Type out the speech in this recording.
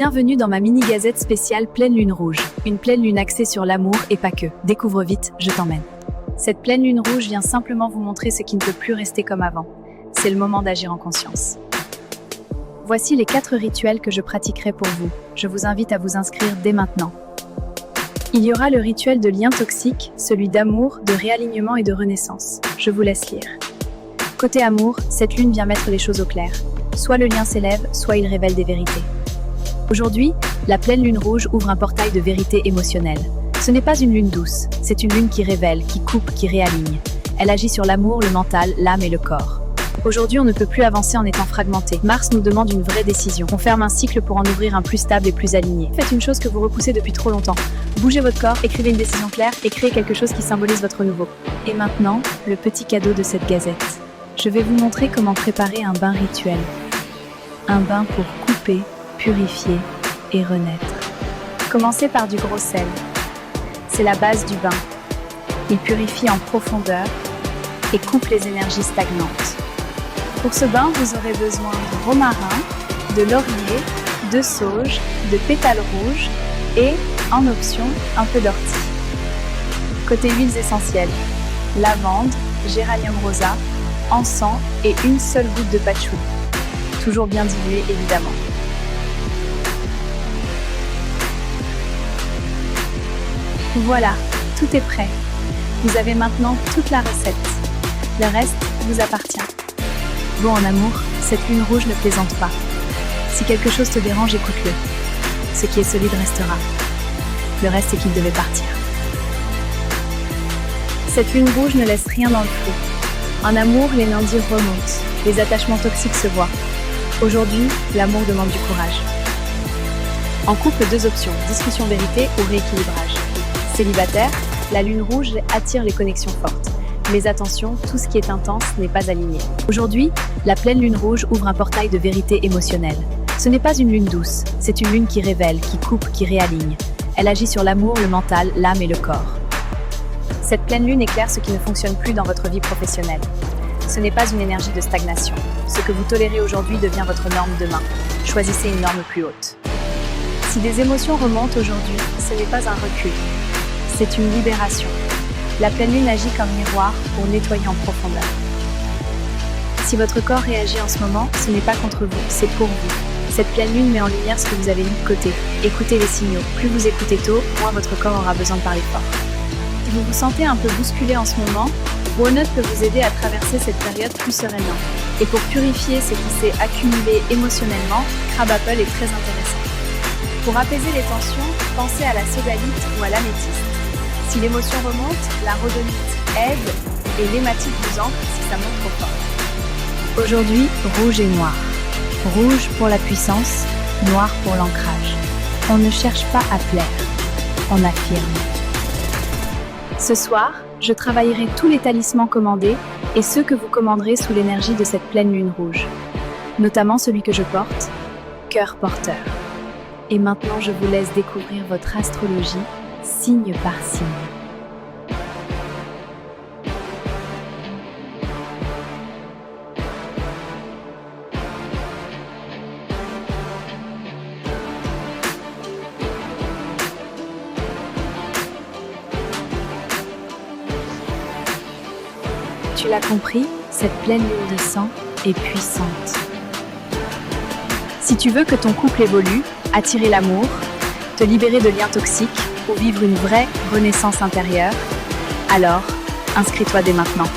Bienvenue dans ma mini-gazette spéciale Pleine Lune Rouge. Une pleine lune axée sur l'amour et pas que. Découvre vite, je t'emmène. Cette pleine lune rouge vient simplement vous montrer ce qui ne peut plus rester comme avant. C'est le moment d'agir en conscience. Voici les 4 rituels que je pratiquerai pour vous. Je vous invite à vous inscrire dès maintenant. Il y aura le rituel de lien toxique, celui d'amour, de réalignement et de renaissance. Je vous laisse lire. Côté amour, cette lune vient mettre les choses au clair. Soit le lien s'élève, soit il révèle des vérités. Aujourd'hui, la pleine lune rouge ouvre un portail de vérité émotionnelle. Ce n'est pas une lune douce, c'est une lune qui révèle, qui coupe, qui réaligne. Elle agit sur l'amour, le mental, l'âme et le corps. Aujourd'hui, on ne peut plus avancer en étant fragmenté. Mars nous demande une vraie décision. On ferme un cycle pour en ouvrir un plus stable et plus aligné. Faites une chose que vous repoussez depuis trop longtemps. Bougez votre corps, écrivez une décision claire et créez quelque chose qui symbolise votre nouveau. Et maintenant, le petit cadeau de cette gazette. Je vais vous montrer comment préparer un bain rituel. Un bain pour couper, purifier et renaître. Commencez par du gros sel. C'est la base du bain. Il purifie en profondeur et coupe les énergies stagnantes. Pour ce bain, vous aurez besoin de romarin, de laurier, de sauge, de pétales rouges et, en option, un peu d'ortie. Côté huiles essentielles, lavande, géranium rosa, encens et une seule goutte de patchouli. Toujours bien dilué évidemment. Voilà, tout est prêt. Vous avez maintenant toute la recette. Le reste vous appartient. Bon, en amour, cette lune rouge ne plaisante pas. Si quelque chose te dérange, écoute-le. Ce qui est solide restera. Le reste, c'est qu'il devait partir. Cette lune rouge ne laisse rien dans le flou. En amour, les non-dits remontent. Les attachements toxiques se voient. Aujourd'hui, l'amour demande du courage. En couple, 2 options, discussion vérité ou rééquilibrage. Célibataire, la lune rouge attire les connexions fortes. Mais attention, tout ce qui est intense n'est pas aligné. Aujourd'hui, la pleine lune rouge ouvre un portail de vérité émotionnelle. Ce n'est pas une lune douce, c'est une lune qui révèle, qui coupe, qui réaligne. Elle agit sur l'amour, le mental, l'âme et le corps. Cette pleine lune éclaire ce qui ne fonctionne plus dans votre vie professionnelle. Ce n'est pas une énergie de stagnation. Ce que vous tolérez aujourd'hui devient votre norme demain. Choisissez une norme plus haute. Si des émotions remontent aujourd'hui, ce n'est pas un recul. C'est une libération. La pleine lune agit comme miroir pour nettoyer en profondeur. Si votre corps réagit en ce moment, ce n'est pas contre vous, c'est pour vous. Cette pleine lune met en lumière ce que vous avez mis de côté. Écoutez les signaux. Plus vous écoutez tôt, moins votre corps aura besoin de parler fort. Si vous vous sentez un peu bousculé en ce moment, Walnut peut vous aider à traverser cette période plus sereinement. Et pour purifier ce qui s'est accumulé émotionnellement, Crab Apple est très intéressant. Pour apaiser les tensions, pensez à la sodalite ou à l'améthyste. Si l'émotion remonte, la rhodonite aide et l'hématite vous ancre si ça monte trop fort. Aujourd'hui, rouge et noir. Rouge pour la puissance, noir pour l'ancrage. On ne cherche pas à plaire, on affirme. Ce soir, je travaillerai tous les talismans commandés et ceux que vous commanderez sous l'énergie de cette pleine lune rouge. Notamment celui que je porte, cœur porteur. Et maintenant, je vous laisse découvrir votre astrologie, signe par signe. Tu l'as compris, cette pleine lune de sang est puissante. Si tu veux que ton couple évolue, attirer l'amour, te libérer de liens toxiques ou vivre une vraie renaissance intérieure, alors inscris-toi dès maintenant.